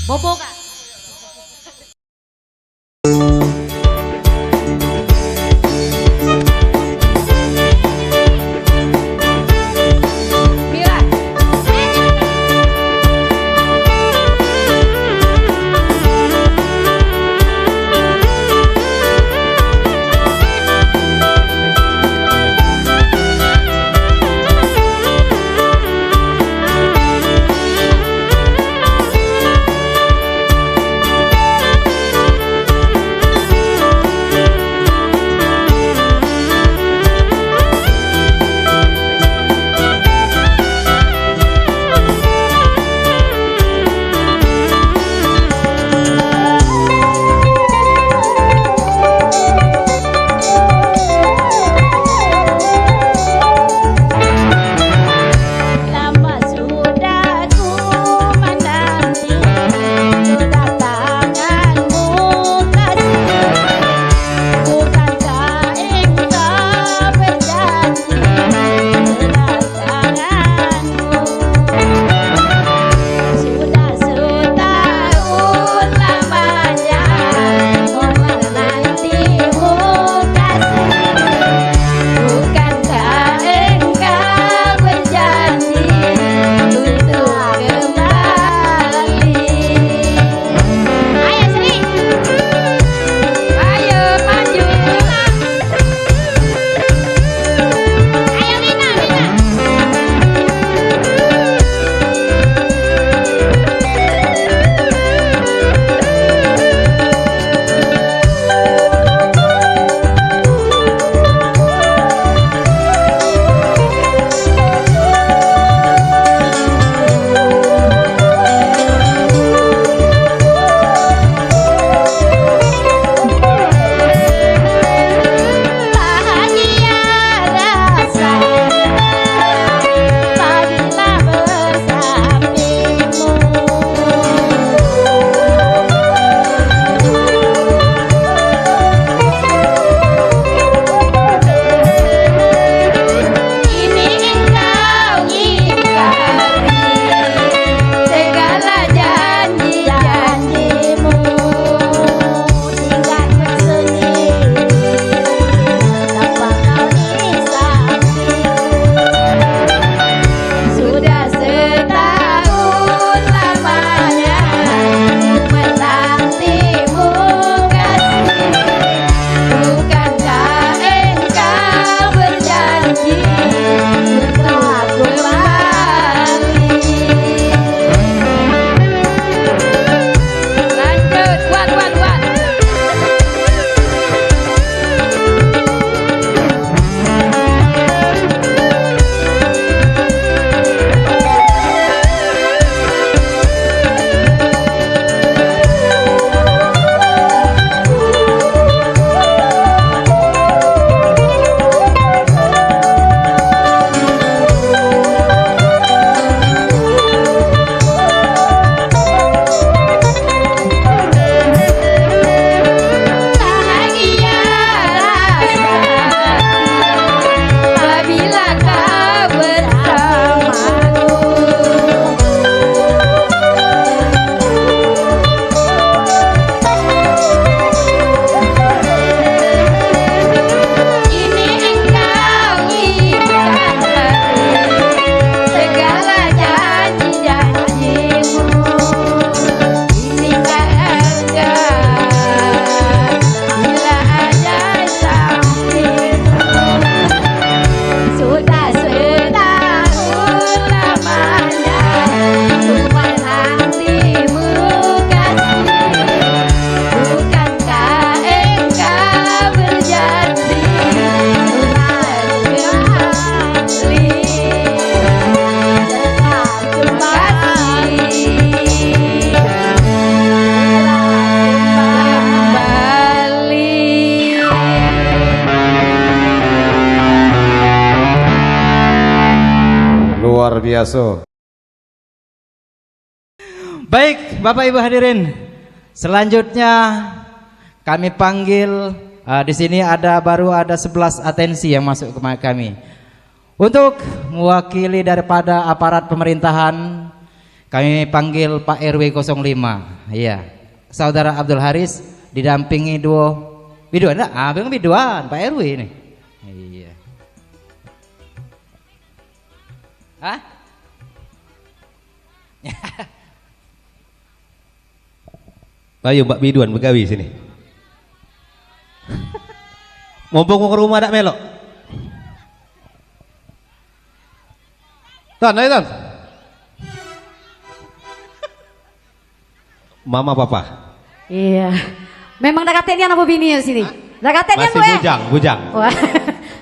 Bobo Kak. Luar biasa. Baik, Bapak Ibu hadirin, selanjutnya kami panggil di sini baru ada 11 atensi yang masuk ke kami untuk mewakili daripada aparat pemerintahan. Kami panggil Pak RW 05. Iya. Saudara Abdul Haris didampingi duo biduan. Abang biduan Pak RW ini. Iya. Hah? Ayo Mbak Biduan begawi sini. Mumpung mau ke rumah dak melok. Ton, ayo Ton. Mama papa. Iya. Memang dah katanya anak bini ya sini. Dah katanya Masih Bu ya. bujang, bujang. Wah,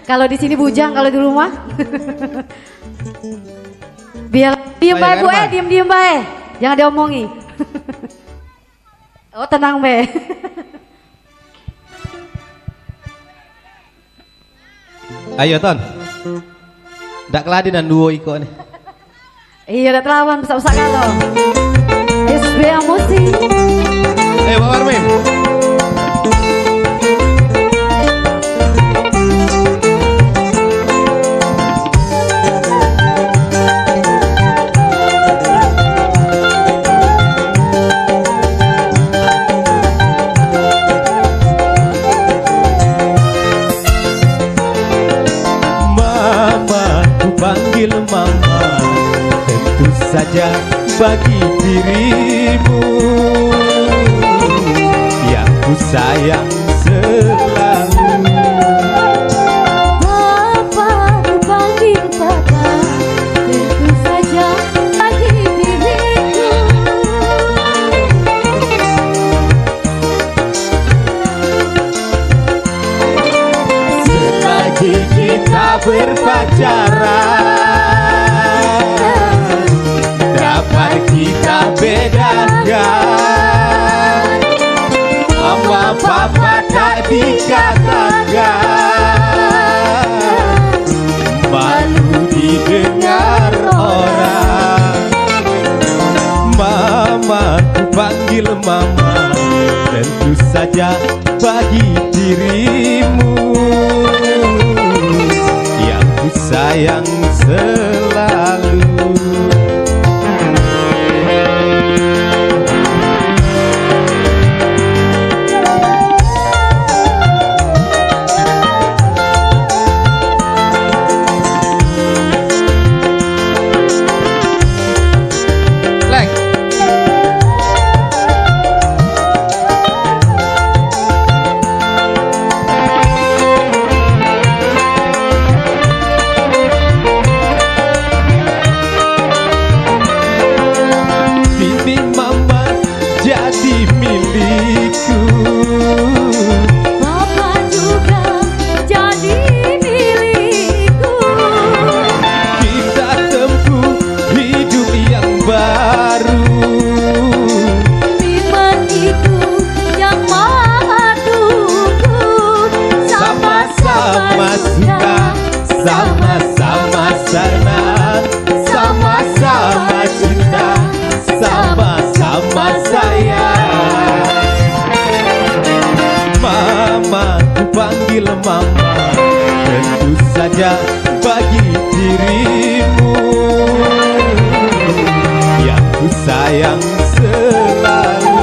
kalau di sini bujang, kalau di rumah. Biar diem bae Bu diem bae. Jangan diomongi. Oh tenang be. Ayo Ton. Dak keladinan duo iko nih. Iya, udah telawan besar-besar kalau. SB emosi. Pak Warmim. Panggil mama, tentu saja bagi dirimu yang ku sayang selalu. Papa, ku panggil papa, tentu saja bagi diriku. Selagi kita berpacaran, dapat kita bedakan. Mama papa tak dikatakan, malu didengar orang. Mama, ku panggil mama, tentu saja bagi dirimu yang ku sayang selalu. Sama-sama senang, sama-sama cinta, sama-sama sayang. Mama, ku panggil mama, tentu saja bagi dirimu yang ku sayang selalu.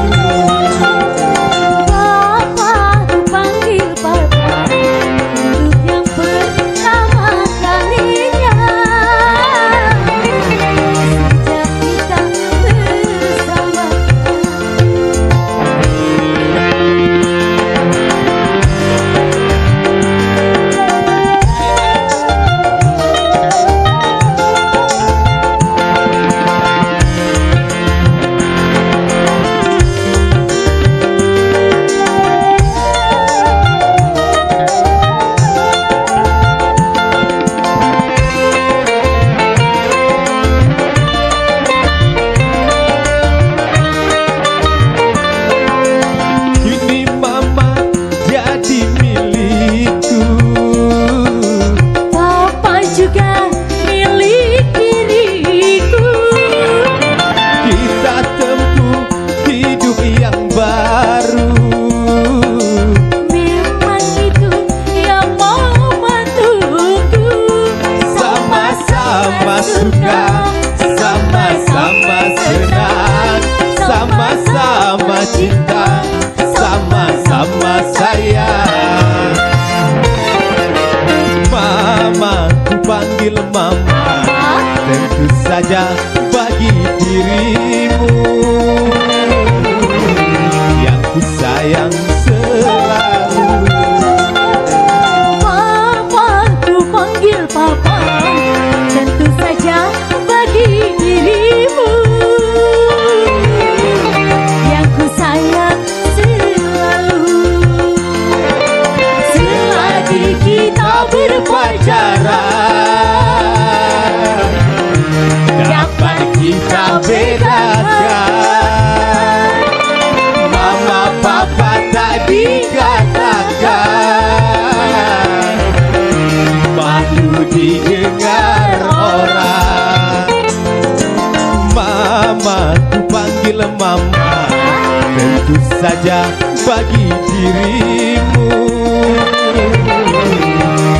tentu saja bagi dirimu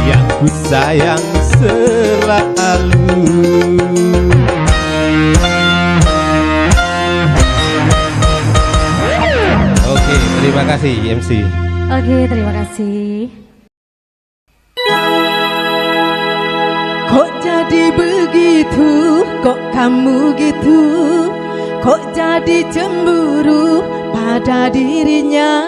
yang ku sayang selalu. Oke, terima kasih MC. Oke, terima kasih. Kok jadi begitu, kok kamu gitu, kok jadi cemburu pada dirinya.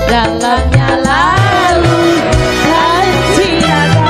dalamnya lalu dan cintaku.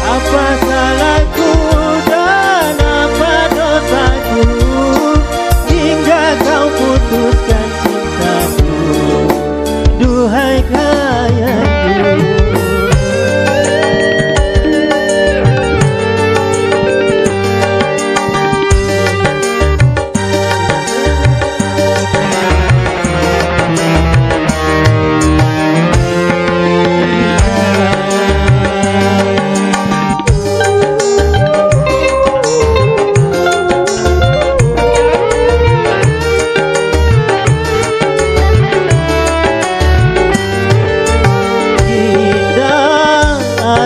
Apa salahku dan apa dosaku hingga kau putuskan cintaku, duhai kayaku.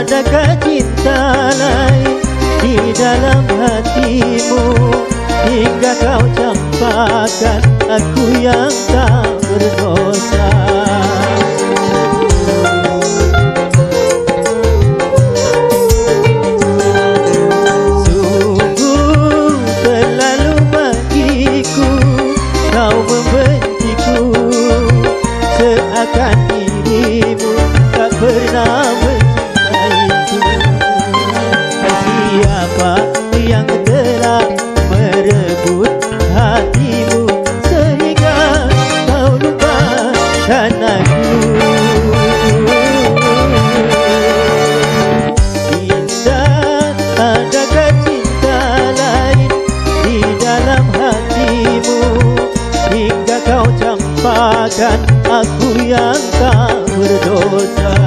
Adakah cinta lain di dalam hatimu hingga kau campakkan aku yang tak berdosa? Sungguh terlalu bagiku kau membenciku, seakan dirimu tak pernah siapa yang telah merebut hatimu sehingga kau lupakan aku. Indah, adakah cinta lain di dalam hatimu hingga kau campakkan aku yang tak berdosa?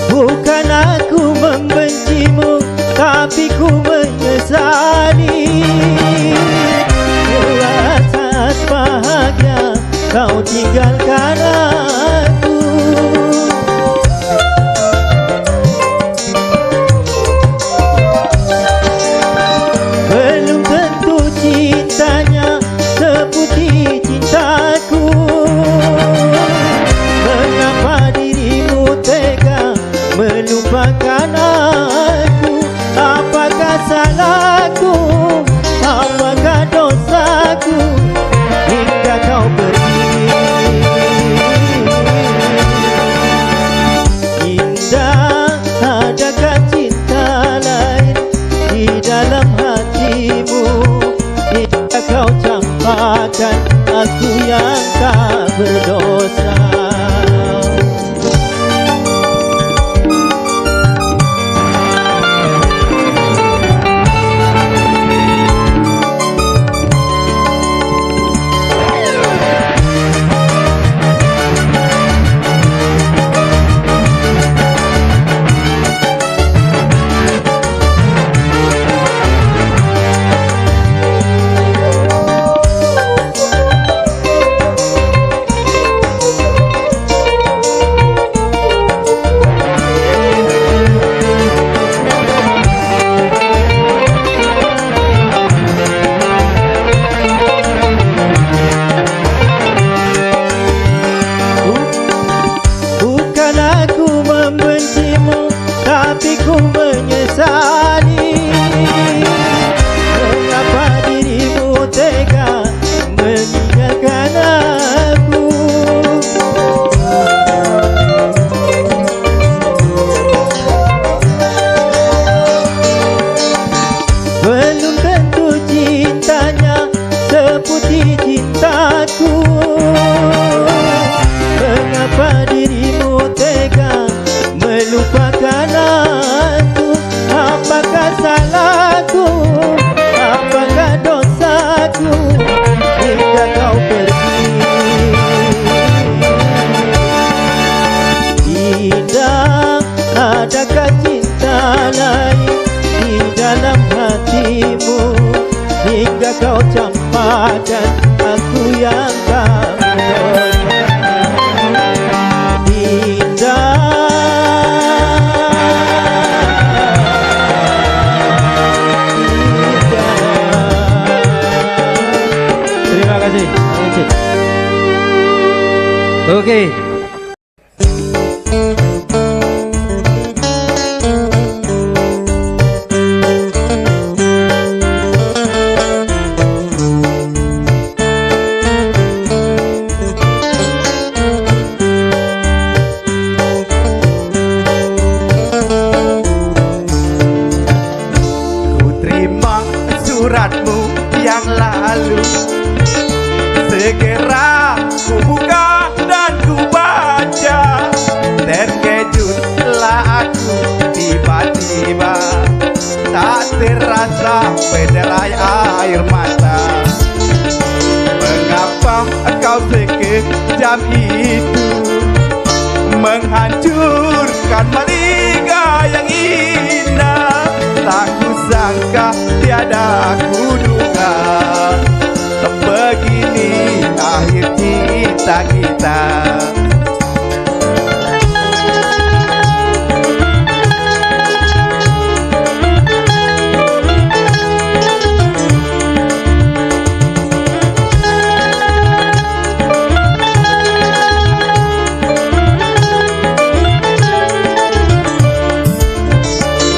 Bukan aku membencimu, tapi ku menyesali. Kelak saat bahagia kau tinggalkan aku. salahku, apakah dosaku hingga kau pergi. Indah, adakah cinta lain di dalam hatimu hingga kau campakkan aku yang tak berdosa. Adakah cinta lain di dalam hatimu hingga kau campakkan aku yang tak berdosa. Indah, Terima kasih. Oke. Suratmu yang lalu segera ku buka dan ku baca. Terkejutlah aku tiba-tiba, tak terasa berderai air mata. Mengapa kau sekejam itu menghancurkan malika yang indah? Tak kusangka, tiada kuduga, begini akhir kita.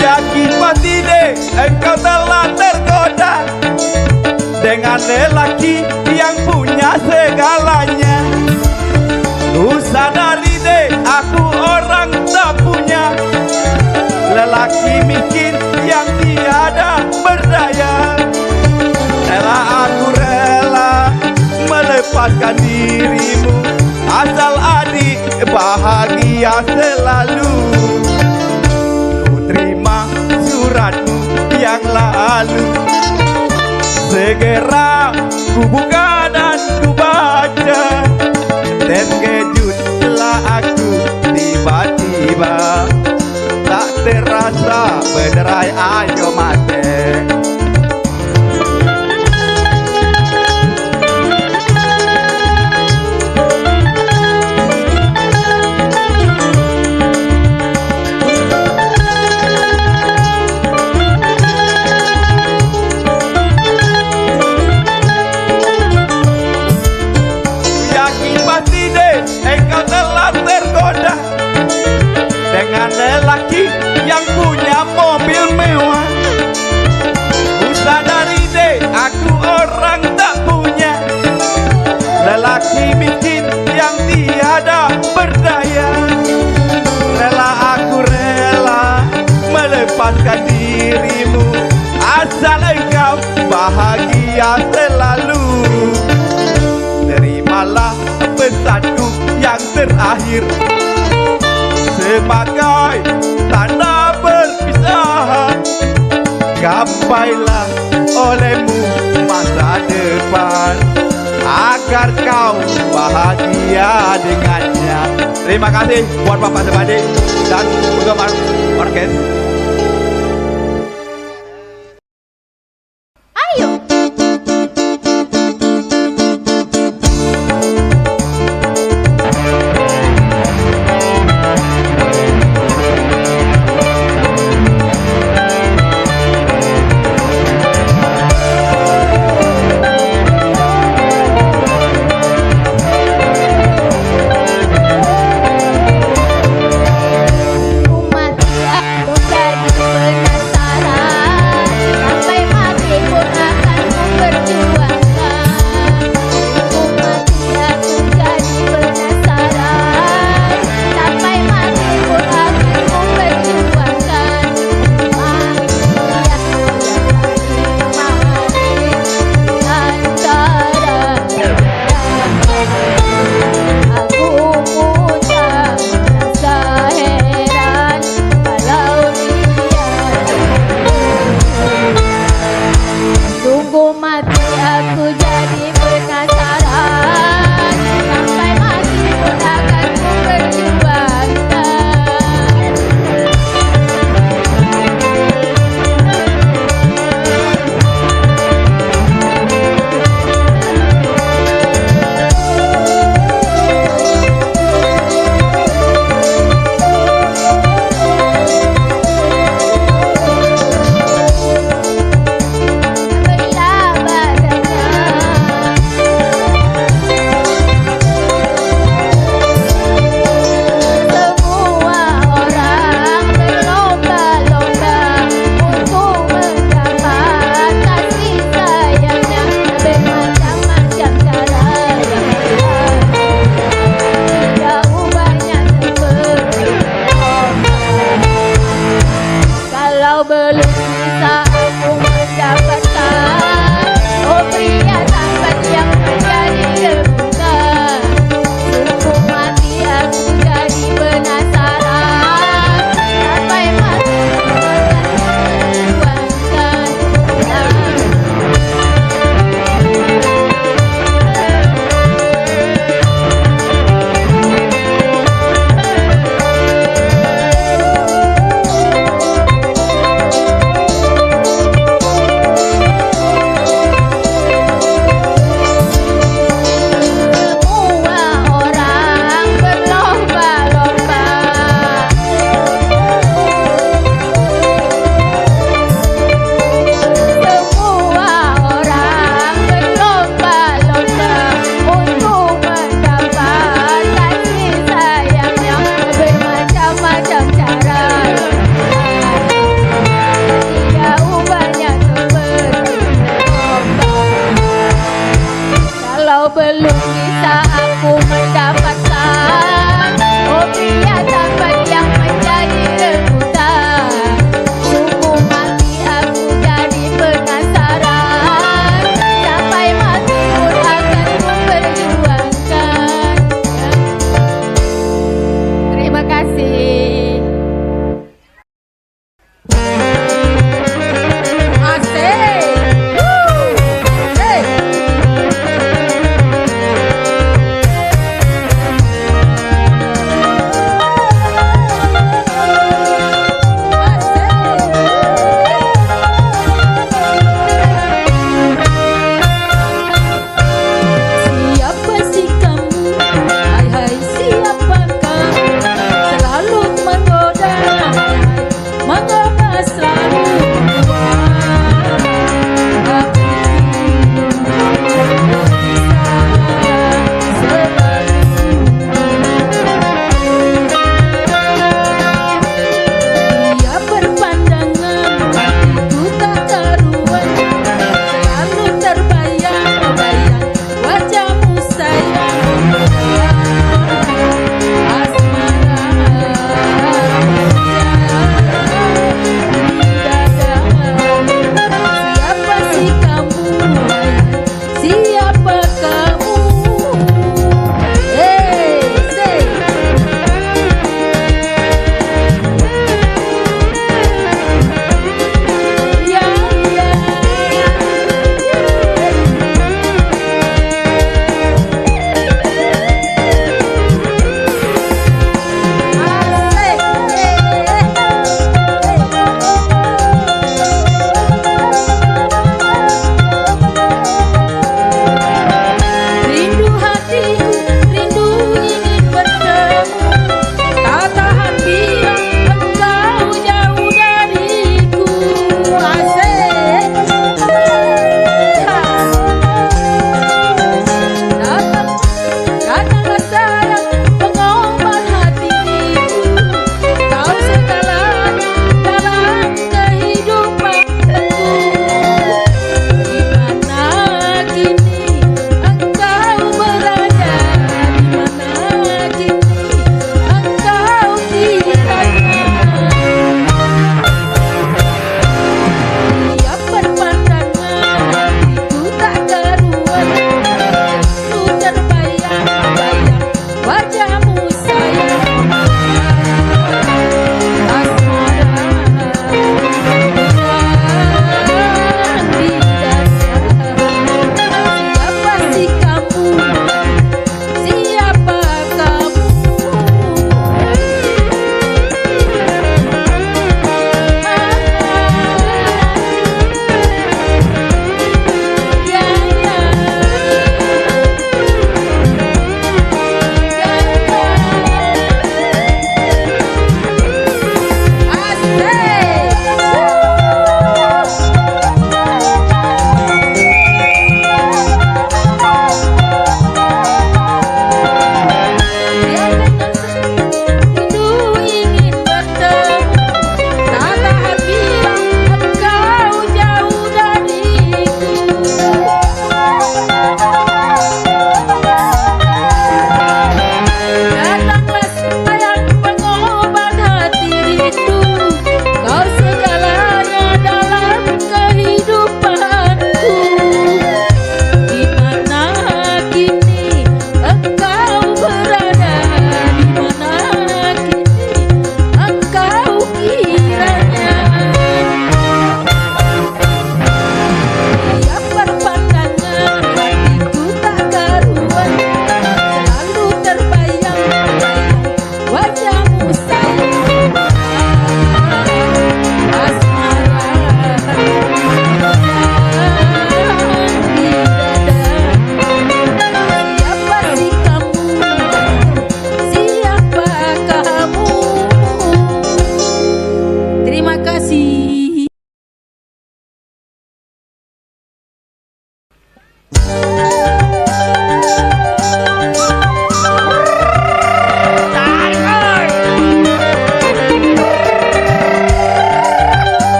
Yakin pasti deh engkau telah tergoda dengan lelaki yang punya segalanya. Ku sadari deh aku orang tak punya, lelaki miskin yang tiada berdaya. Aku rela melepaskan dirimu asal adik bahagia selalu. Ku terima suratmu yang lalu, segera ku buka dan ku baca. Terkejutlah aku tiba-tiba, tak terasa berderai air mata. Engkau telah tergoda dengan lelaki yang punya mobil mewah. kau bahagia selalu. Terimalah pesanku yang terakhir sebagai tanda perpisahan. Gapailah olehmu masa depan agar kau bahagia dengannya. Terima kasih buat Bapak Sebade dan untuk orkes. Ayo. Umat ya,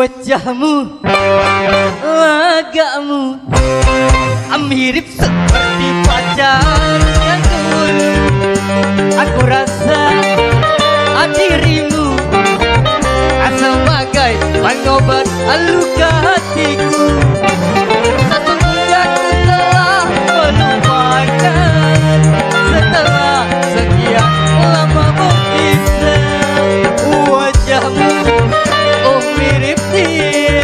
Wajahmu, lagamu mirip seperti pacar yang dulu. Aku rasa dirimu sebagai pengobat luka hatiku. Sesungguhnya ku telah melupakan setelah sekian lama berpisah. Wajahmu, oh mirip dia.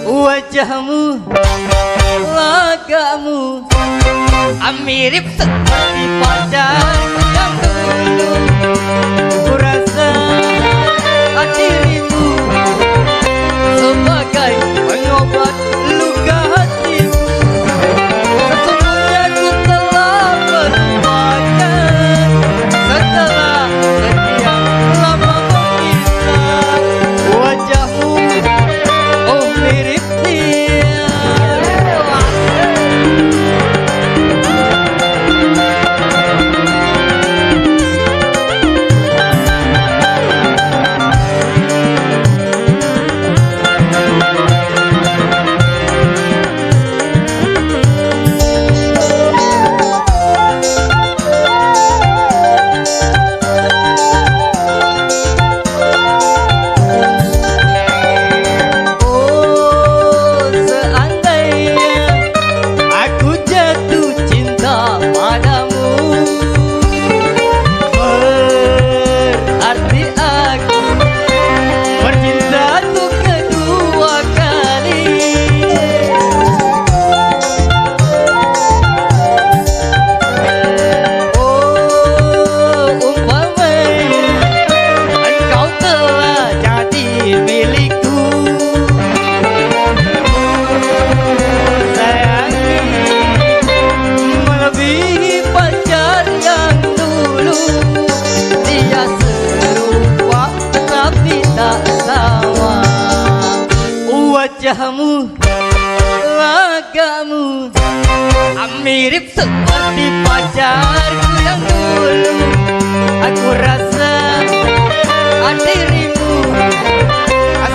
Wajahmu, lagamu mirip seperti pacar yang dulu. Ku rasa dirimu sebagai pengobat luka hatiku. Sesungguhnya ku telah melupakan setelah sekian lama berpisah. Wajahmu, oh mirip dia. Wajahmu, lagamu mirip seperti pacarku yang dulu. Aku rasa dirimu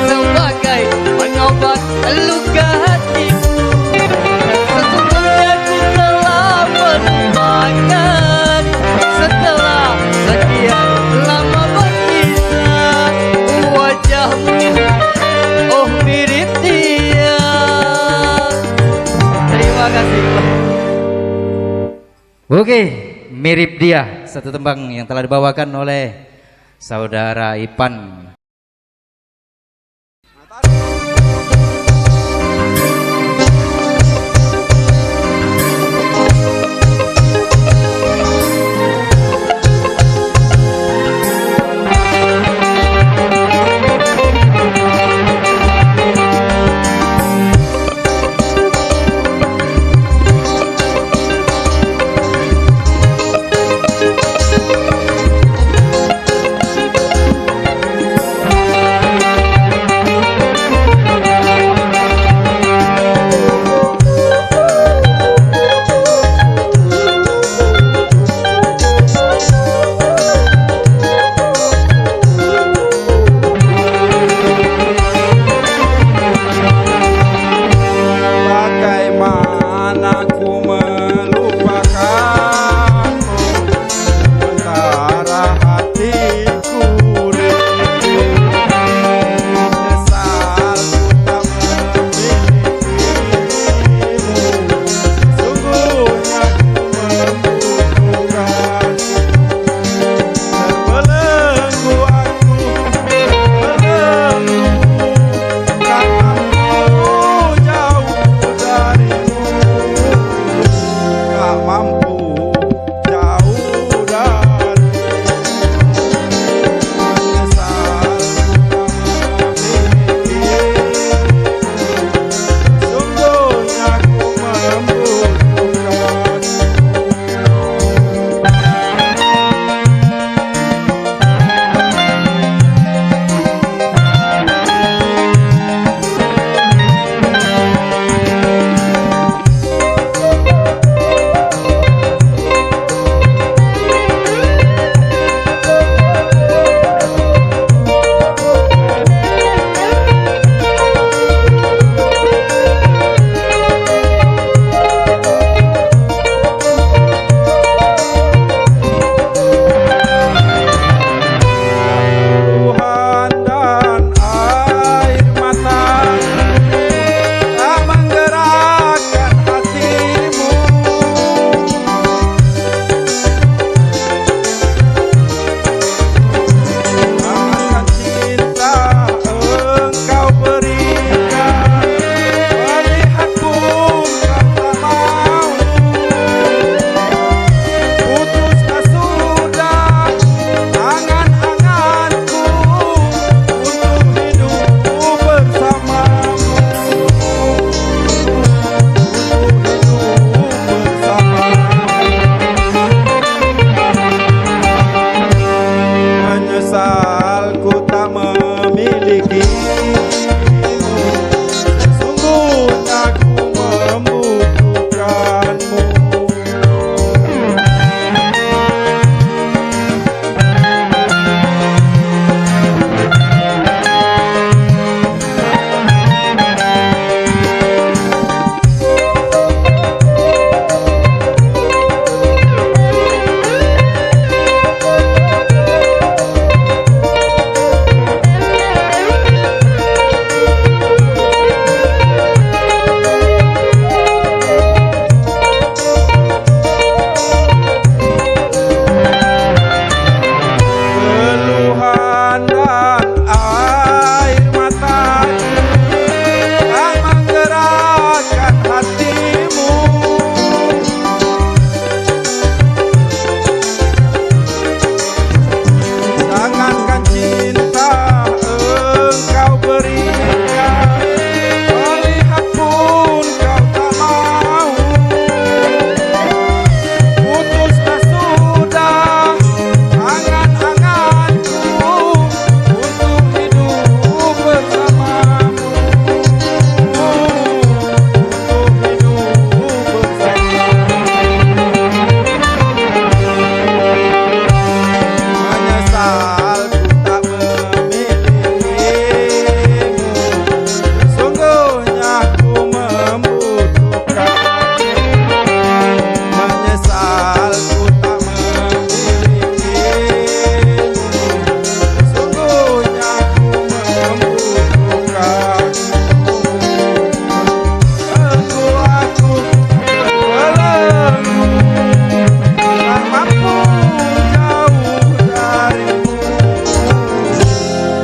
sebagai pengobat luka hatiku. Sesungguhnya ku telah melupakan setelah sekian lama berpisah. Wajahmu, oh mirip dia. Terima kasih. Oke, mirip dia. Satu tembang yang telah dibawakan oleh Saudara Ipan.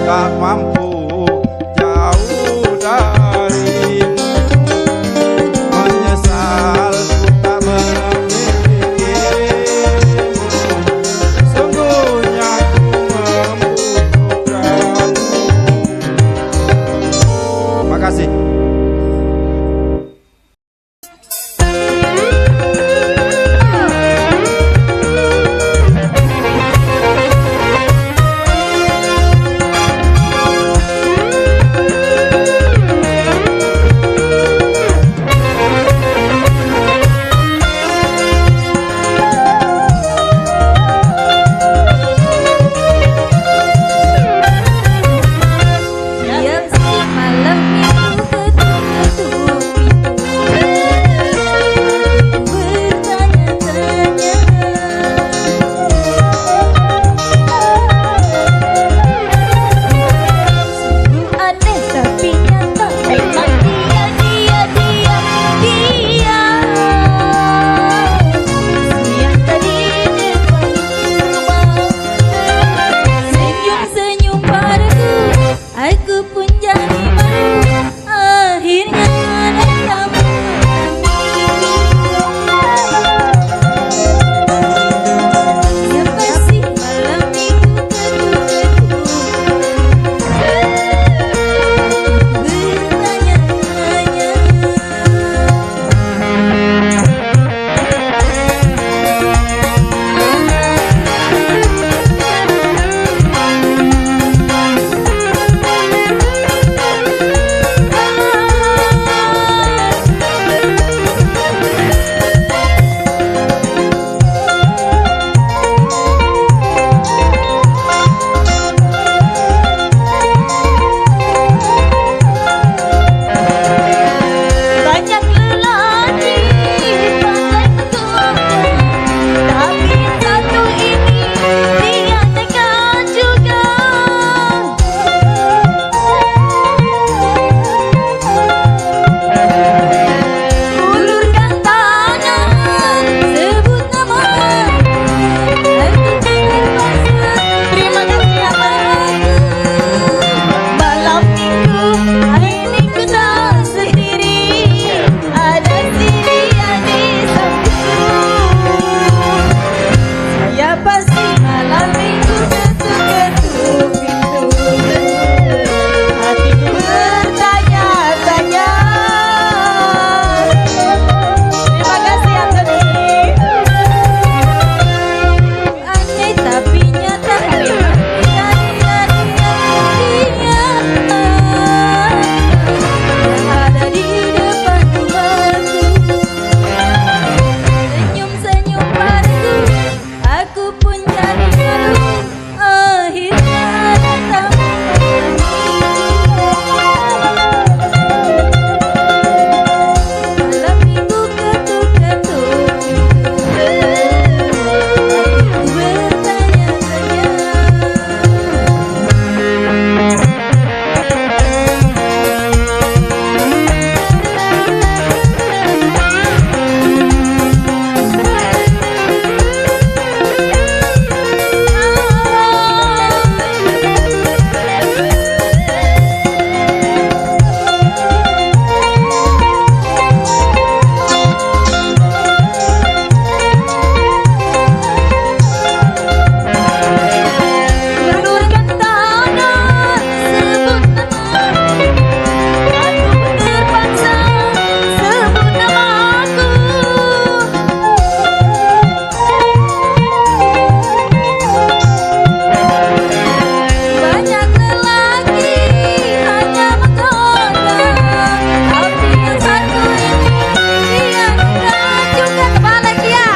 tak mampu jauh darimu. Menyesal ku tak memilikimu, sungguhnya ku membutuhkanmu. Makasih. Yang semalam minggu ketuk-ketuk pintu, bertanya-tanya, sungguh aneh tapi nyata, memang dia siang tadi depan rumah, senyum-senyum padaku, aku pun jadi malu. Akhirnya datang siapa sih malam minggu ketuk-ketuk bertanya-tanya. Banyak lelaki pandai menggoda, tapi satu ini dia tega juga. Ulurkan tangan, sebut nama aku, terpaksa. Terima kasih abangku. Malam minggu, hari minggu tak sendiri, ada si dia di sampingku. Saya pasti malam minggu ketuk-ketuk pintu, hatiku bertanya-tanya. Terima kasih Anthony. Aneh tapi nyata, memang dia yang ada di depan rumahku. Senyum-senyum padaku, aku pun jadi malu. Akhirnya datang malam minggu ketuk-ketuk pintu, hatiku bertanya-tanya. Ulurkan tangan, sebut namaku, aku pun terpaksa sebut namaku. Banyak lelaki hanya menggoda, tapi yang satu ini dia enggak juga. Kebalik ya.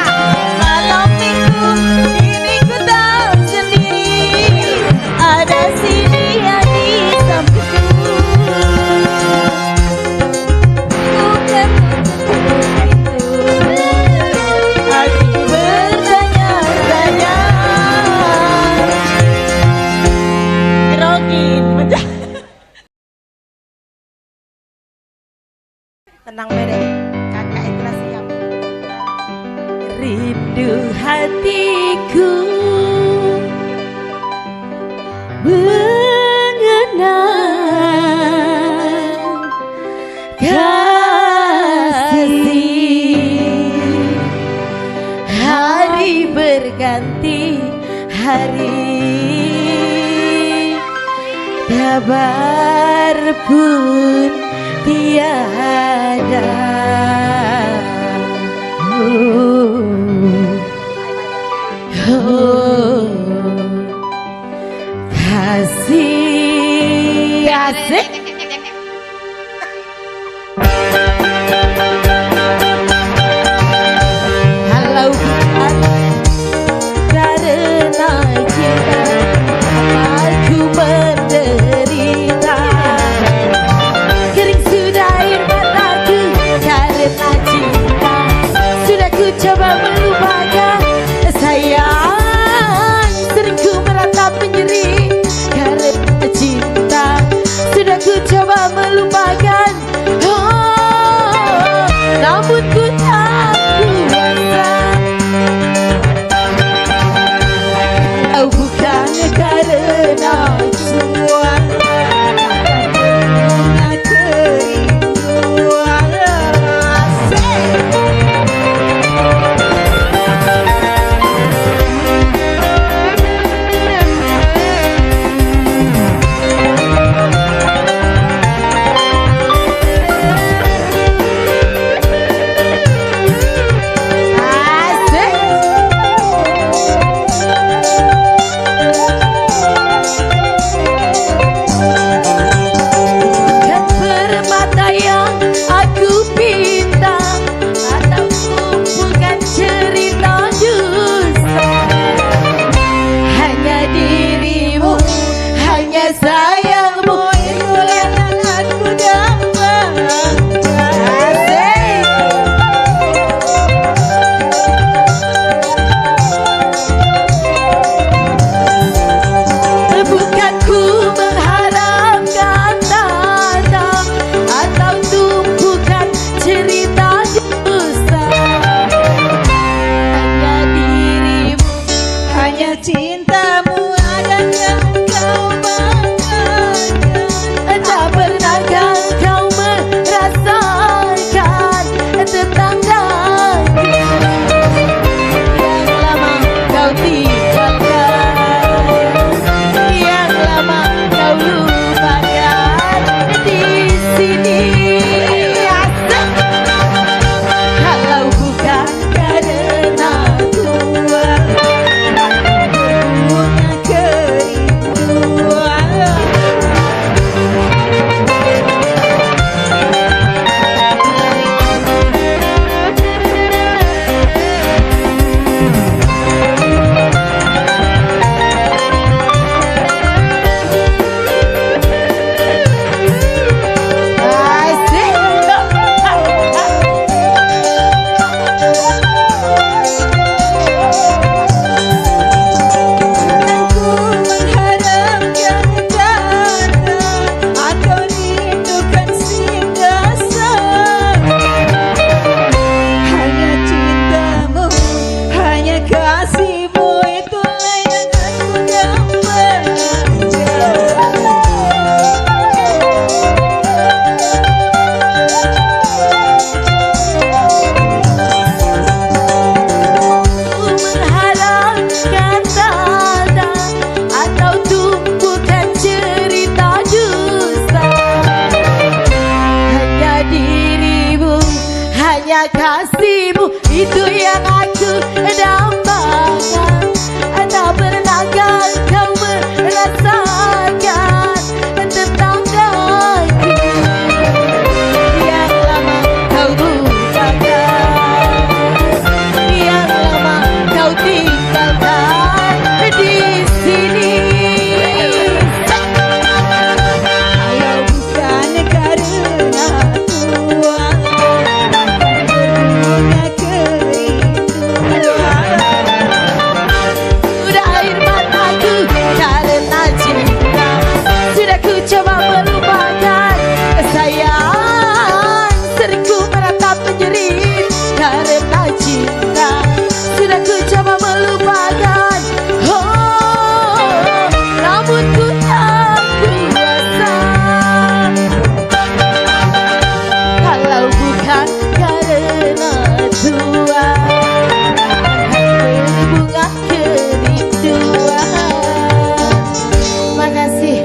Malam minggu ini ku tak sendiri, ada si dia di sampingku. Ku ketuk-ketuk pintu, hatiku bertanya-tanya. Grogi, pecah. Tenang Mere, kakak ikhlas siap. Rindu hatiku kabar pun tiada. Kasih asik. Kalau bukan karena cinta, aku menderita. Kering sudah air mataku karena cinta. Sudah ku coba melupakan sayang, sering ku meratap menyeri karena cinta. Sudah ku coba melupakan, oh, namun ku tak kuasa. Kalau bukan karena semua bunga kerinduan. Kan permata yang aku pinta, atau bukan cerita dusta. Hanya dirimu, hanya sayangmu, itulah yang aku dambakan. Bukan ku mengharapkan tanda atau tumpukan cerita dusta. Hanya dirimu, hanya cintamu ada yang kau banggakan. Tak pernahkah kau merasakan tentang daging yang lama kau tinggalkan, yang lama kau lupakan di sini. Asik. Kalau bukan karena tua bunga kerinduan. Aku mengharapkan kata atau rindukan singgah. Hanya cintamu, hanya kasihmu, itulah yang aku dambakan. Mengharapkan tanda atau tumpukan cerita dusta. Hanya dirimu, hanya kasihmu, itu yang aku dambakan. Tak pernahkah kau merasakan tentang daging yang lama kau lupakan, yang lama kau tinggalkan di sini. Kalau bukan karena tua bunga kerinduan. Sudah air mataku karena cinta. Sudah ku coba melupakan sayang, sering ku meratap menjerit karena cinta. Sudah ku coba melupakan, oh, namun ku tak kuasa. Kalau bukan karena tua bunga kerinduan. Makasih.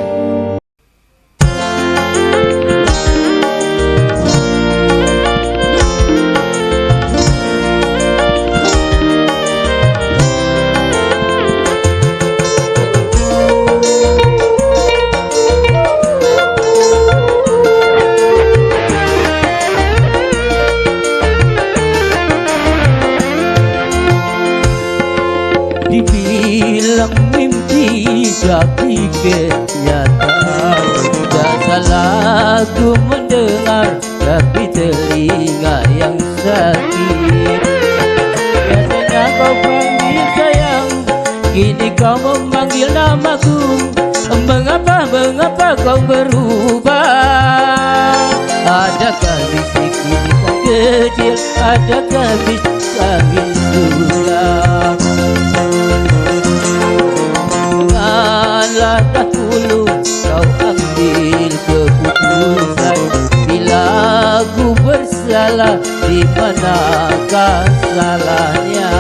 Aku mendengar tapi telinga yang sakit. Biasanya kau panggil sayang, kini kau memanggil namaku. Mengapa, mengapa kau berubah? Adakah bisik bisikan kecil, adakah bisik angin sulam? Janganlah dahulu kau ambil keputusan. Bila aku bersalah, di manakah salahnya?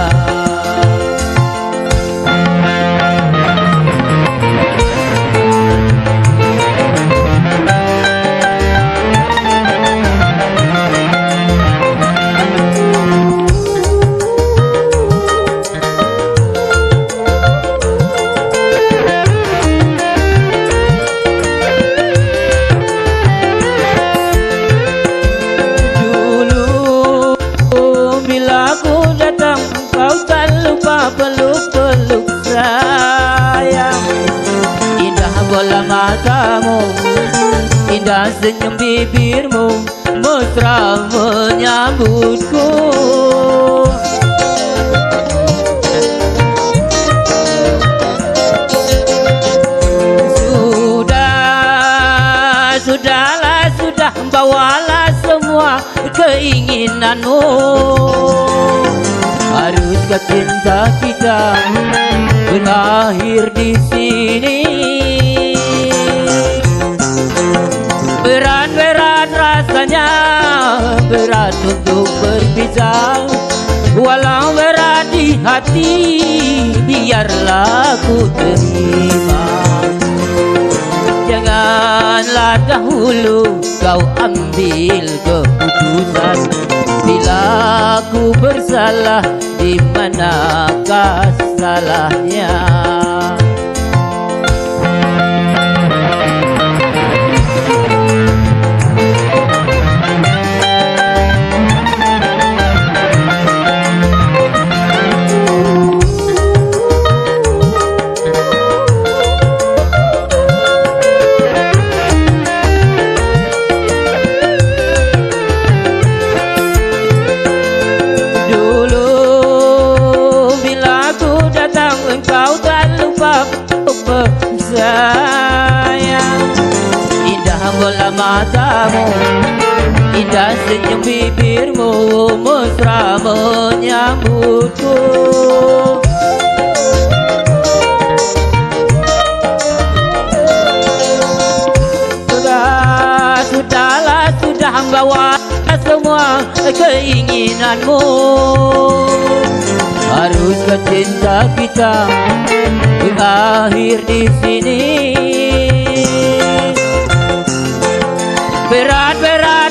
Peluk-peluk sayang, indah bola matamu, indah senyum bibirmu, mesra menyambutku. Sudah, bawalah semua keinginanmu. Haruskah cinta kita berakhir di sini? Berat rasanya, berat untuk berpisah. Walau berat di hati, biarlah ku terima. Janganlah dahulu kau ambil keputusan. Bila aku bersalah, di manakah salahnya? Engkau tak lupa sayang, indah bola matamu, indah senyum bibirmu, mesra menyambutku. Sudah bawa semua keinginanmu. Haruskah cinta kita berakhir di sini? Berat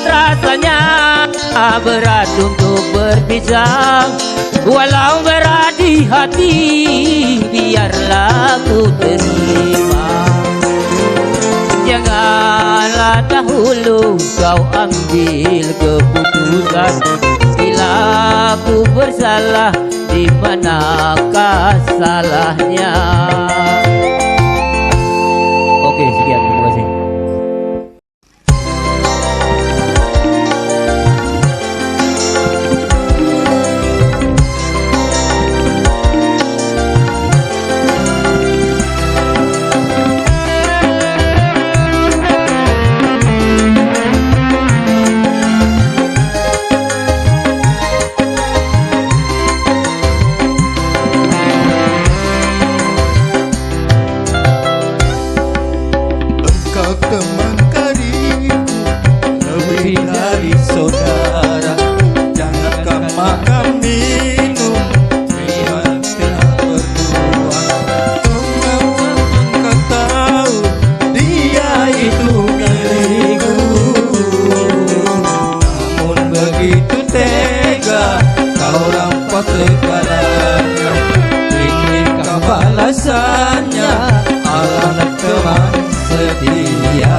rasanya, berat untuk berpisah. Walau berat di hati, biarlah ku terima. Janganlah dahulu kau ambil keputusan. Bila aku bersalah, di manakah salahnya? Oke, sekian, terima kasih. Teman karibku lebih dari saudara. Jangan kau makan minum dengan kita berdua. Mengapa engkau tahu dia itu milikku? Namun begitu tega kau rampas segalanya. Inikah balasannya, anak teman setia?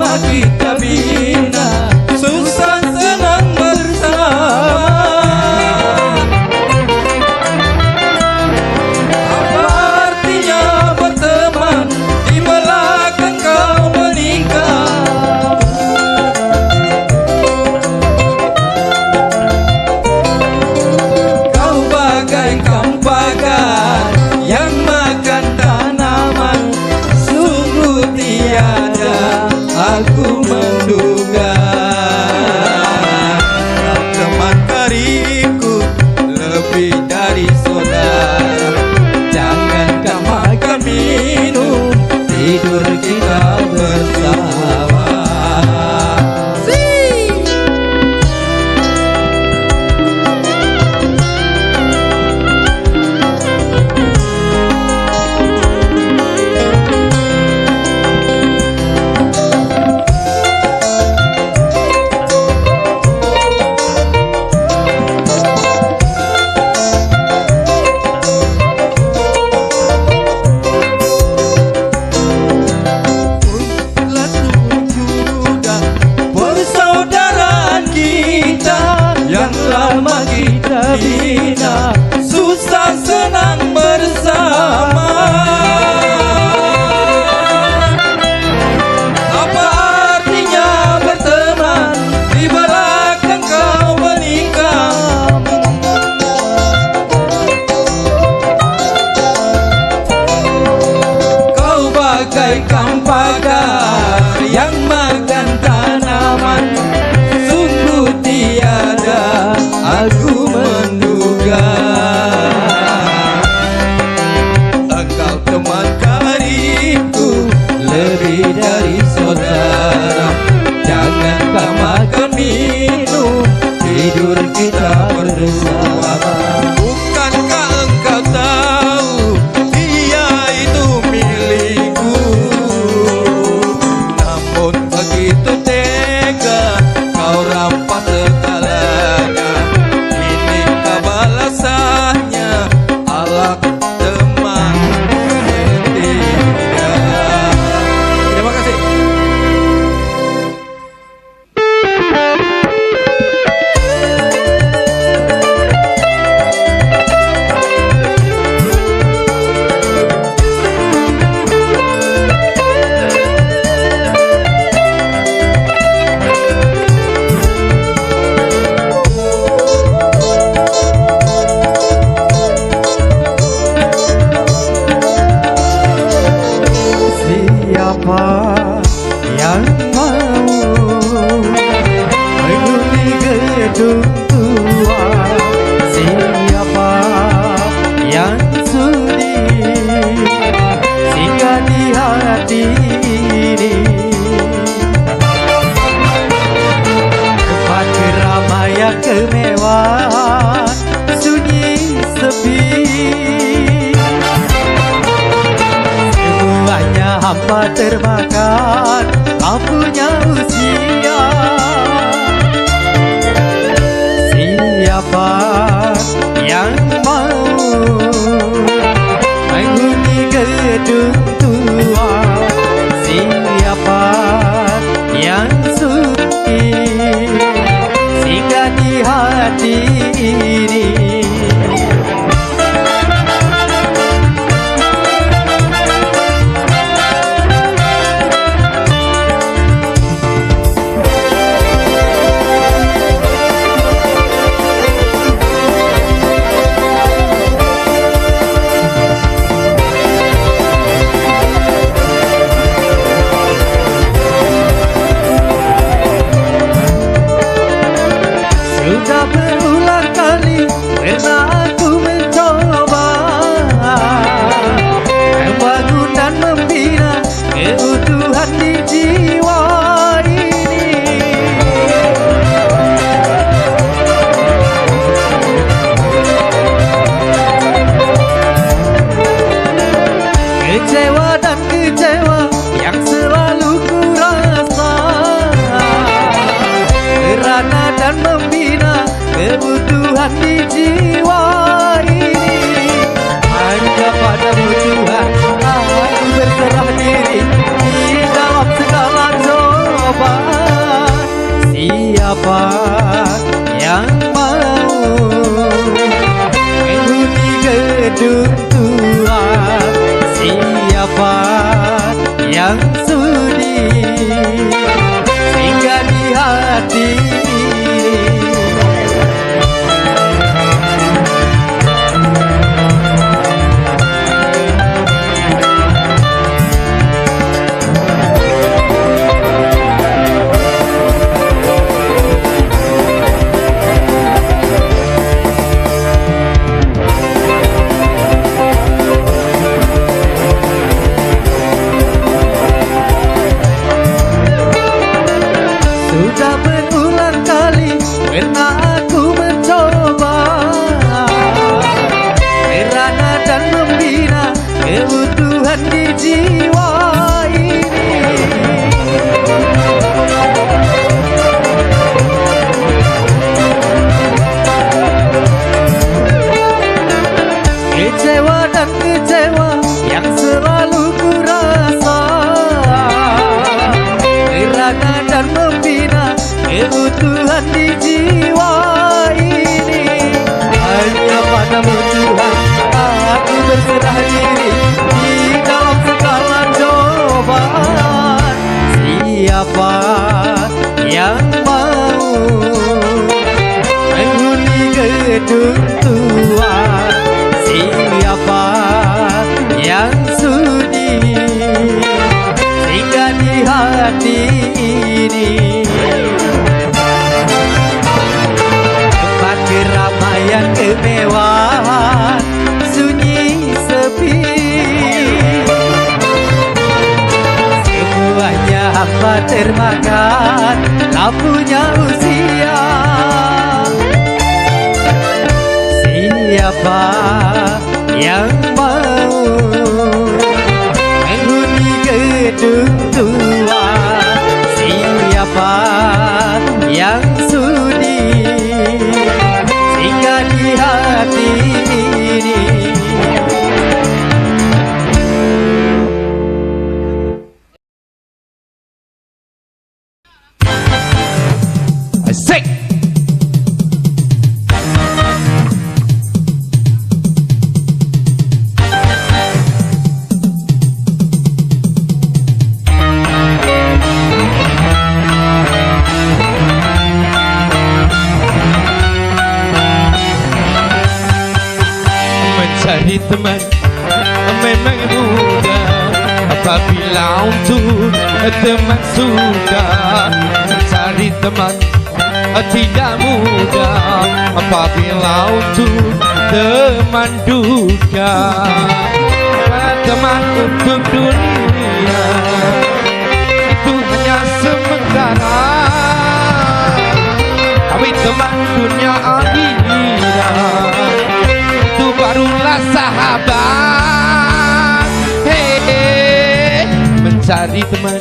lama kita bina, susah senang bersama. Apa artinya berteman di belakang kau menikah? Kau bagaikan pagar yang makan tanaman, sungguh tiada aku menduga. Kau teman karibku lebih dari saudara, jangan kau makan minum, tidur kita bersama. Persaudaraan kita yang lama kita bina, susah senang bersama. Apa artinya berteman di belakang kau menikah? Kau bagaikan pagar yang makan tanaman, sungguh tiada aku menduga. Engkau teman karibku lebih dari saudara, jangan kau makan minum, tidur kita bersama. Bukankah engkau tahu dia itu milikku? Namun begitu tega kau rampas segalanya. Inikah balasannya, alat teman setia. Terima kasih. Siapa yang mau menghuni gedung tua? Siapa yang sudi singgah di hati ini? Tempat keramaian kemewahan sunyi sepi, semuanya hampa termakan lampunya usia. Siapa yang mau menghuni gedung tua? Siapa yang suci singgah di hati ini? Sudah berulang kali pernah aku mencoba membangun dan membina keutuhan di jiwa ini. Kecewa dan kecewa yang selalu ku rasa, merana dan membina kebutuhan di jiwa Siapa yang mau menghuni gedung tua? Siapa yang sudi singgah di hati ini? Sudah berulang kali pernah aku mencoba merana dan membina keutuhan di jiwa ini. Kecewa dan kecewa yang selalu ku rasa merana dan membina keutuhan di jiwa ini. Hanya padamu Tuhan aku berserah diri di dalam segala cobaan. Siapa yang mau menghuni gedung tua? Siapa yang sudi singgah di hati ini? Tempat keramaian kemewahan sunyi sepi, semuanya hampa termakan lampunya usia. Siapa yang mau menghuni gedung tua? Siapa yang sudi singgah di hati ini? Asik. Mencari teman memang mudah apabila untuk teman sudah. Mencari teman tidak mudah apabila untuk teman duka. Teman untuk dunia itu hanya sementara, tapi teman dunia akhirat itu barulah sahabat. Hey, mencari teman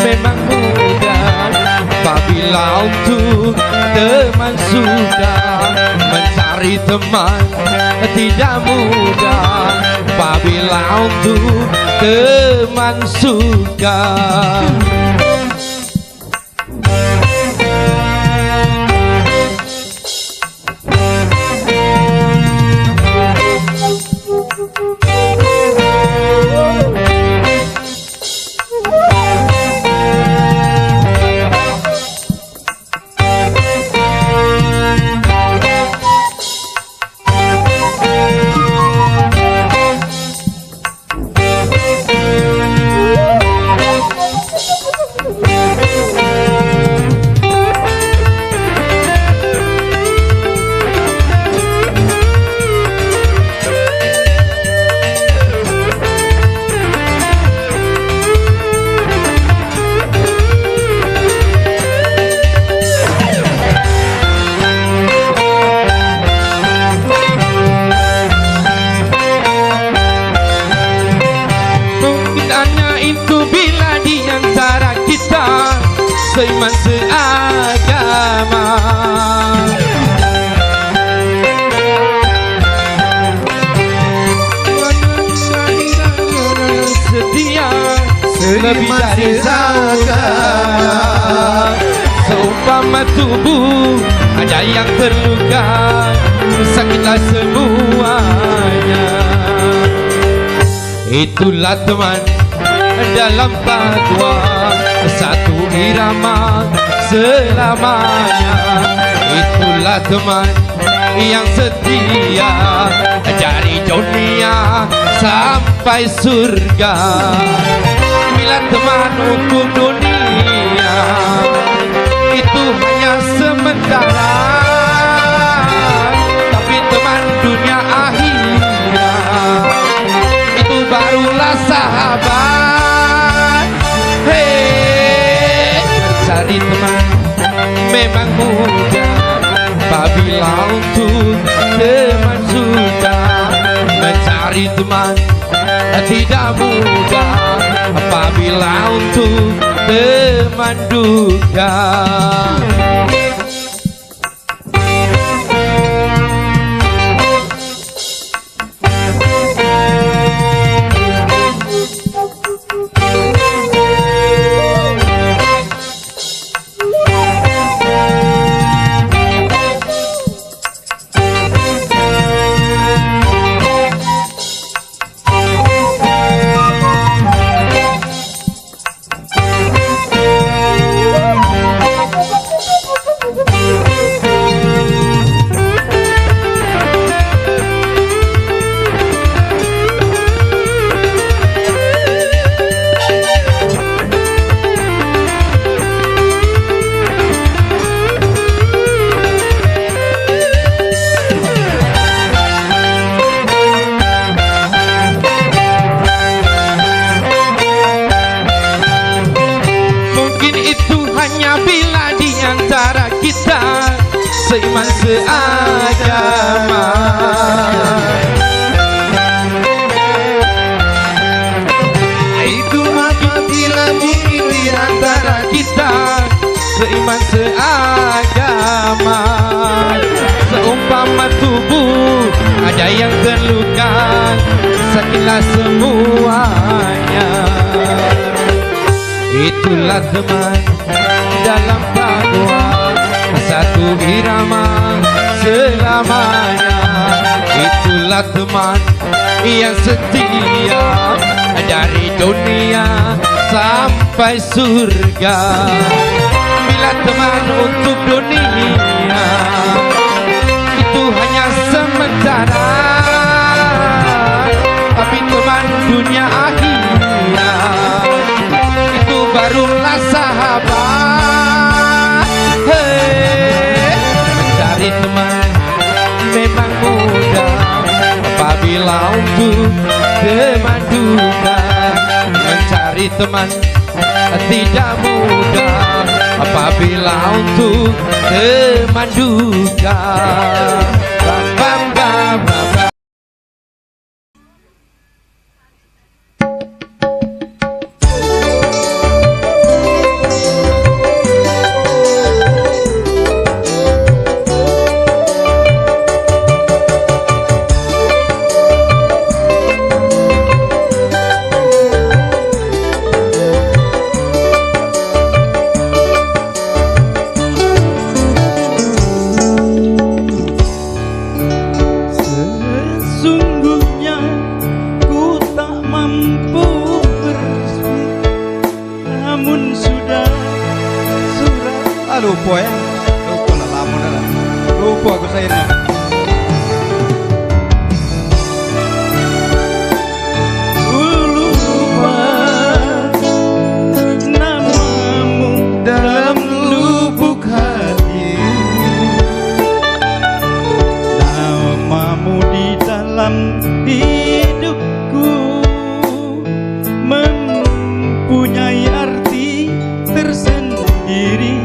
memang mudah apabila untuk teman sudah. Mencari teman tidak mudah apabila untuk teman suka. seiman seagama. Setia lebih dari zakat, Seumpama tubuh ada yang terluka, sakitlah semuanya. Itulah teman dalam padua, satu irama selamanya. Itulah teman yang setia dari dunia sampai surga. Bila teman untuk dunia itu hanya sementara, tapi teman dunia akhirat itu barulah sahabat. Hei, mencari teman memang mudah apabila untuk teman sudah. Mencari teman tidak mudah apabila untuk teman duka. Seiman seagama, itu apabila mungkin di antara kita seiman seagama. Seumpama tubuh ada yang terluka, sakitlah semuanya. Itulah teman dalam padua, satu irama selamanya. Itulah teman yang setia dari dunia sampai surga. Bila teman untuk dunia itu hanya sementara, tapi teman dunia akhirat itu barulah sahabat. Hei, mencari teman memang mudah apabila untuk teman duka. Mencari teman tidak mudah apabila untuk teman duka. Bam, bam, bam, bam, bam. Lupa ya, lupa lah lama dah. Lupa aku sayangnya. Lupa namamu dalam lubuk hati, namamu di dalam hidupku mempunyai arti tersendiri.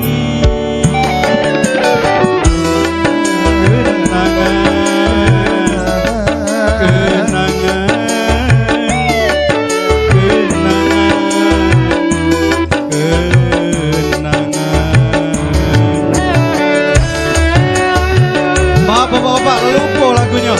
Bapak-bapak lupa lagunya.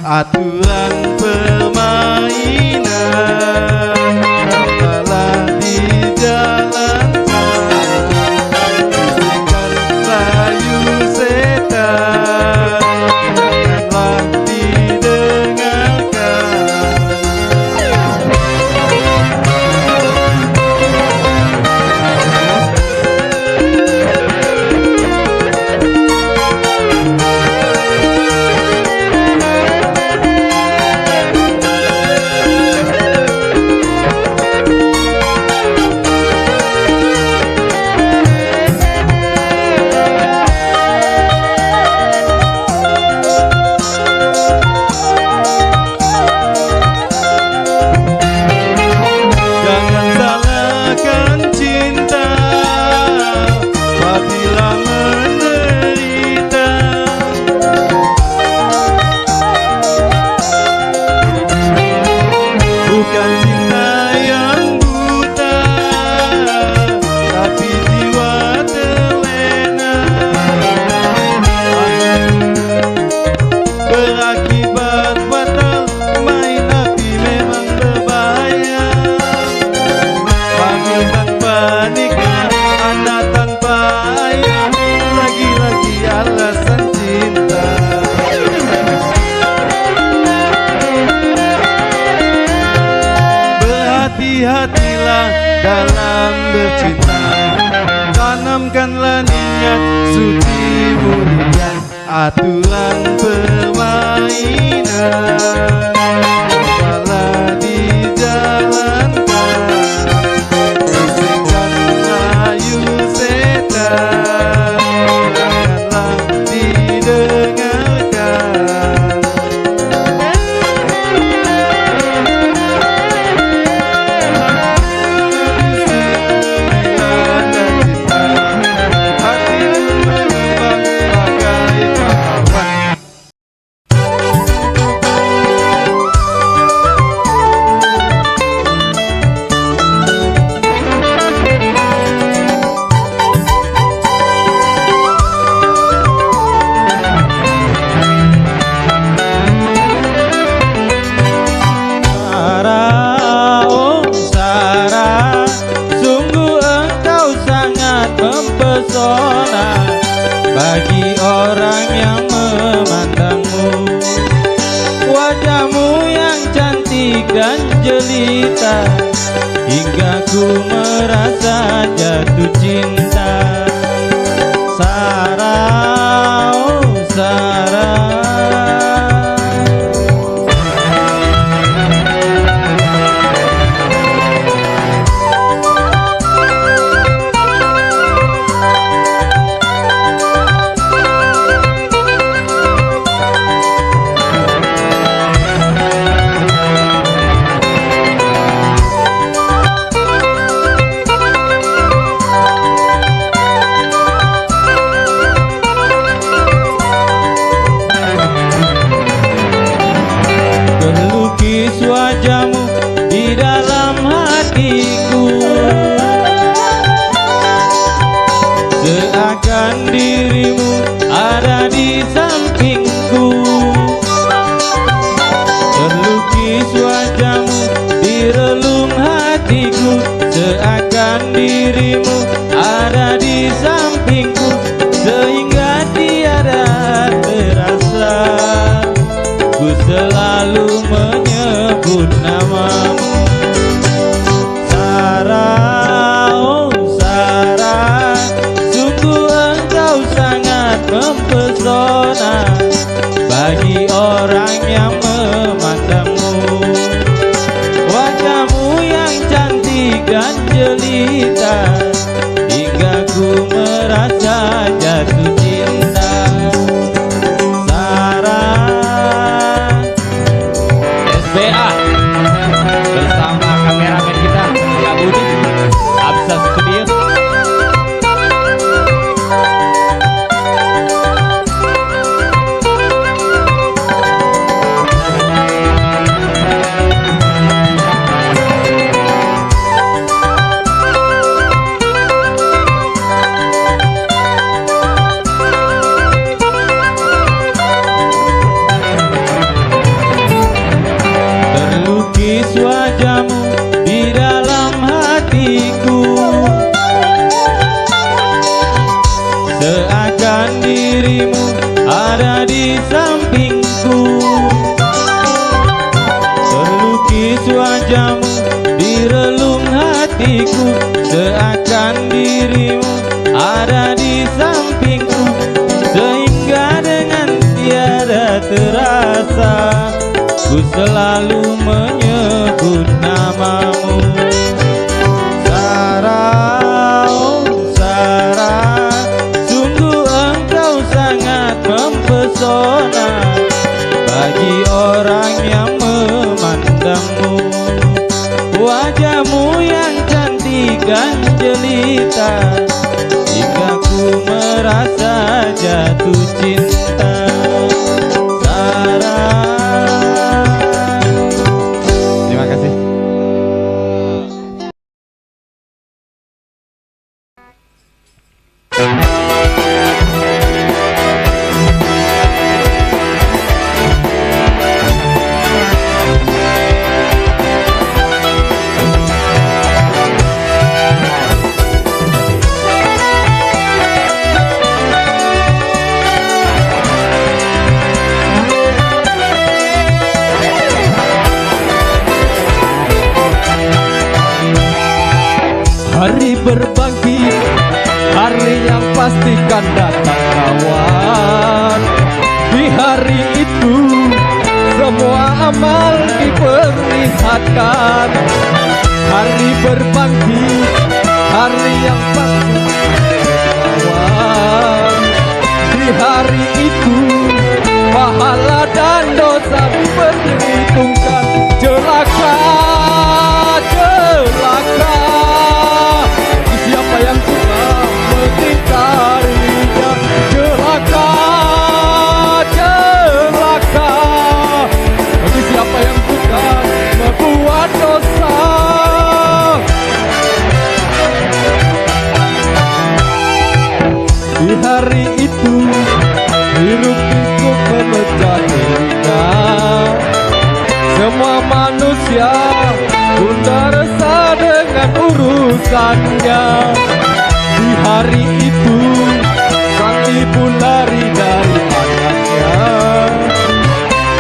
aturan permainan telah dijalankan, bisikan layu setan janganlah didengarkan. Jangan salahkan cinta apabila menderita, bukan cinta yang buta, tapi jiwa terlena, berakibat fatal. Main api memang berbahaya, hamil tanpa nikah, anak tanpa ayah, lagi-lagi alasan cinta. Berhati-hatilah dalam bercinta, tanamkanlah niat suci mulia, aturan permainan telah dijalankan, bisikan layu setan janganlah didengarkan. Sarah, oh Sarah, sungguh engkau sangat mempesona bagi orang yang memandangmu. Wajahmu yang cantik dan jelita hingga ku merasa jatuh cinta. Sarah, oh Sarah. Terlukis wajahmu di dalam hatiku, seakan dirimu ada di sampingku. Terlukis wajahmu di relung hatiku, seakan dirimu ada di sampingku, sehingga tiada terasa ku selalu menyebut namamu. Sarah, oh Sarah, sungguh engkau sangat mempesona bagi orang yang memandangmu. Wajahmu yang cantik dan jelita hingga ku merasa jatuh cinta. Sarah, SBA bersama kameramen kita Pak Budi Absa Studio. ada di sampingku. Terlukis wajahmu di relung hatiku, seakan dirimu ada di sampingku, sehingga dengan tiada terasa ku selalu menyebut namamu. Sarah, oh Sarah, sungguh engkau sangat mempesona bagi orang yang memandangmu. Wajahmu yang cantik dan jelita, hingga ku merasa jatuh cinta. Sarah. Terima kasih. Hari berbangkit, hari yang pastikan datang kawan. Di hari itu semua amal diperlihatkan. Hari berbangkit, hari yang pasti kawan. Di hari itu pahala dan dosa diperhitungkan. Celaka, celaka siapa yang suka mengingkarinya. Celaka, celaka bagi siapa yang suka membuat dosa. Di hari itu hiruk pikuk memecah telinga. Semua manusia pun resah dengan urusannya. Di hari itu sang ibu lari dari anaknya.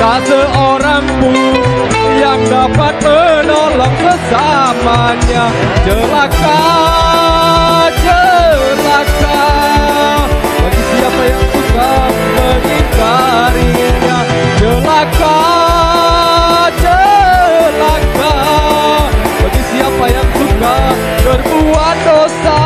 Tak seorang pun yang dapat menolong sesamanya. Celaka, celaka bagi siapa yang suka mengingkarinya. Celaka, celaka bagi siapa yang suka berbuat dosa.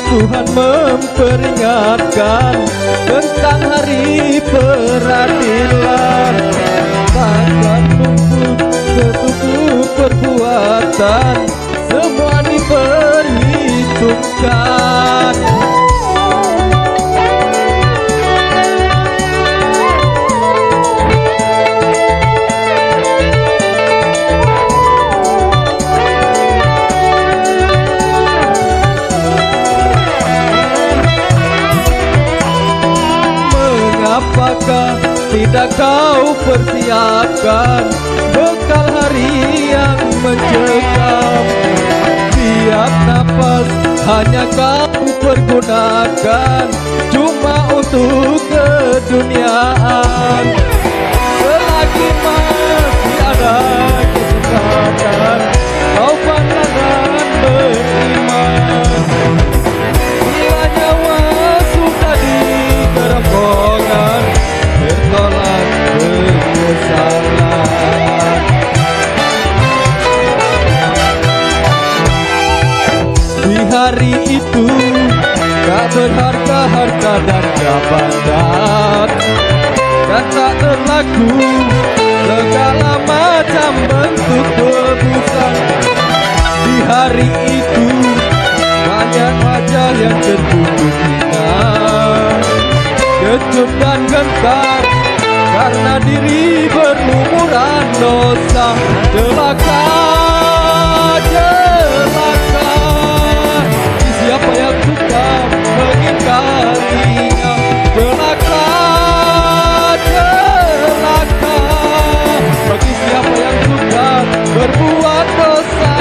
Tuhan memperingatkan tentang hari peradilan. Takkan nunggu setuju perbuatan, semua diperhitungkan. ada kau persiapkan bekal hari yang mencekam. Tiap napas hanya kau pergunakan cuma untuk keduniaan. Selagi masih ada kesempatan kau bangga dan beriman. Bila nyawa sudah di kerongkongan bertolak penyesalan. Di hari itu tak berharga harta dan jabatan, dan tak berlaku segala macam bentuk tebusan. Di hari itu banyak wajah yang tertutup ingat, kecut dan gentar karena diri berlumuran dosa. Celaka, celaka, siapa yang suka mengingkarinya. Celaka, celaka, bagi siapa yang suka berbuat dosa.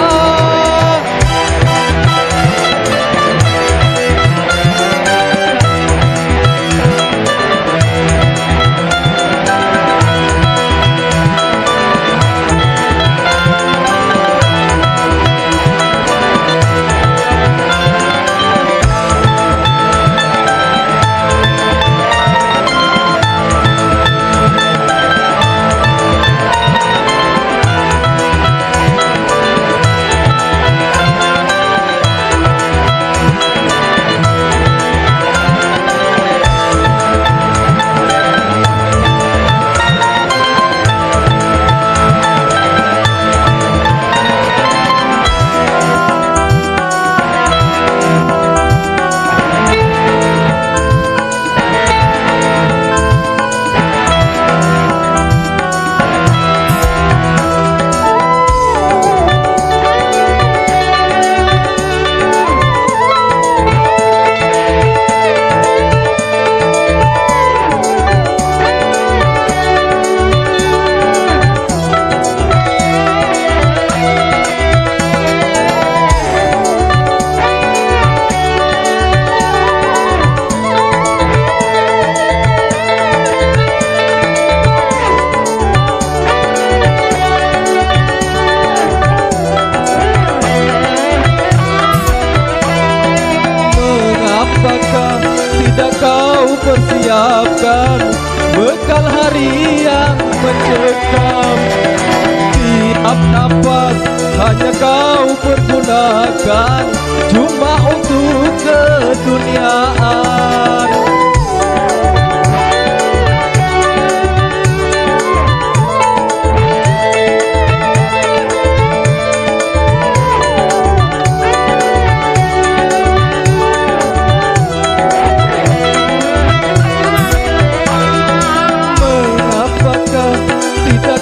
Apakah tidak kau persiapkan bekal hari yang mencekam? Tiap napas hanya kau pergunakan cuma untuk keduniaan.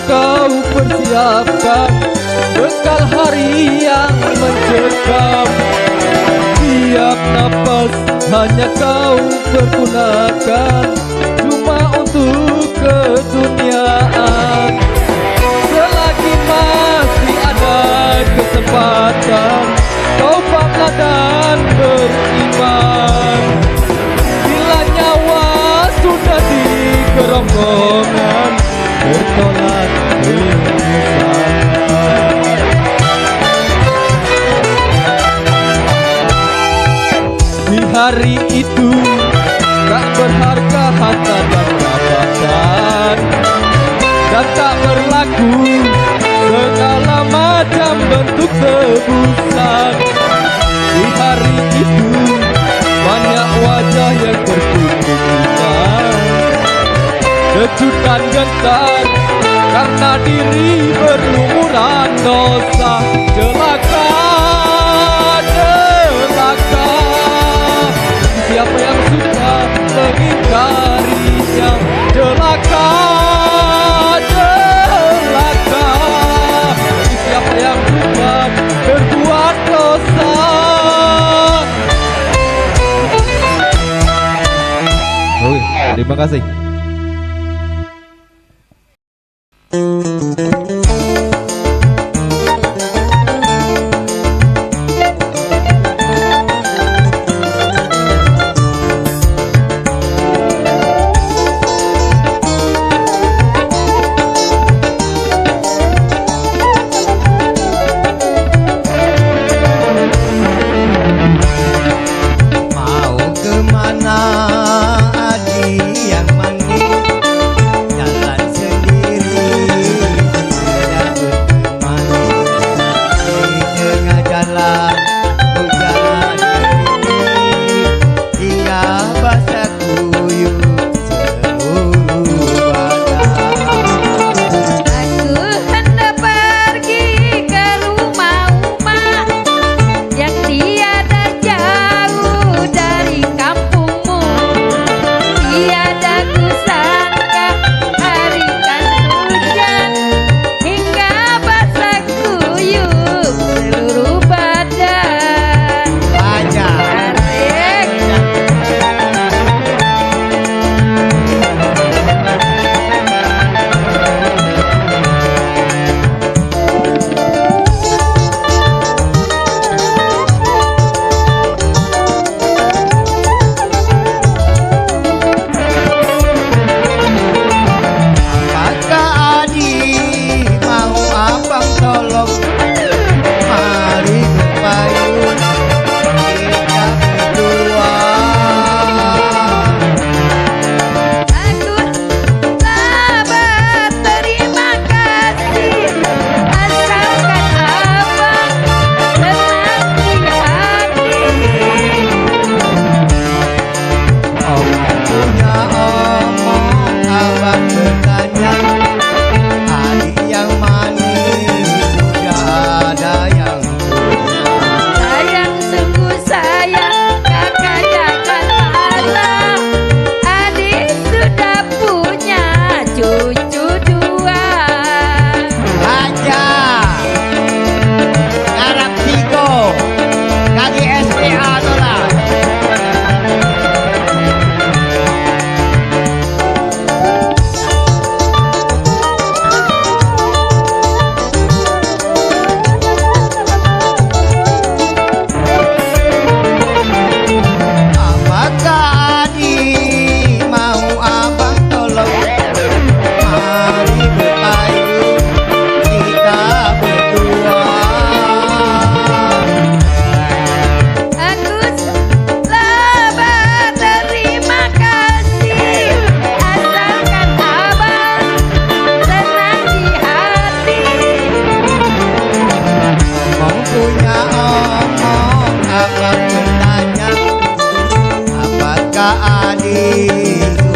Kau persiapkan bekal hari yang mencekam. Tiap napas hanya kau pergunakan cuma untuk keduniaan. Selagi masih ada kesempatan kau bangga dan beriman. Bila nyawa sudah di kerongkongan bertolak penyesalan. Di hari itu tak berharga harta dan jabatan, dan tak berlaku segala macam bentuk tebusan. Di hari itu banyak wajah yang tertutup ingat, kecut dan gentar karena diri berlumuran dosa. Celaka, celaka, siapa yang suka mengingkarinya. Celaka, celaka, siapa yang suka berbuat dosa. Terima kasih. tak adil.